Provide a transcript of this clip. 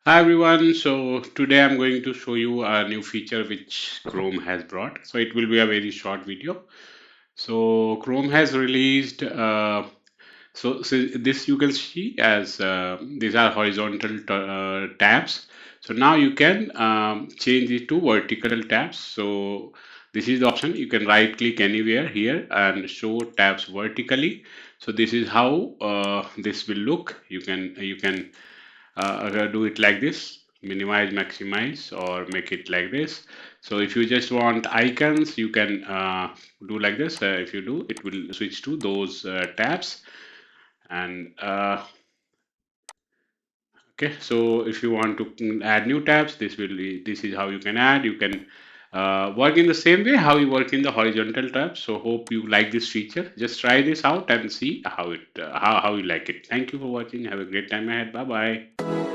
Hi everyone. So today I'm going to show you a new feature which Chrome has brought. So it will be a very short video. So Chrome has released so this you can see as these are horizontal tabs. So now you can change it to vertical tabs. So this is the option. You can right click anywhere here and show tabs vertically. So this is how this will look. You can do it like this, minimize, maximize, or make it like this. So if you just want icons, you can do like this. If you do, it will switch to those tabs. And okay, so if you want to add new tabs, this is how you can add. You can work in the same way how you work in the horizontal tabs. So hope you like this feature. Just try this out and see how you like it. Thank you for watching. Have a great time ahead. Bye bye.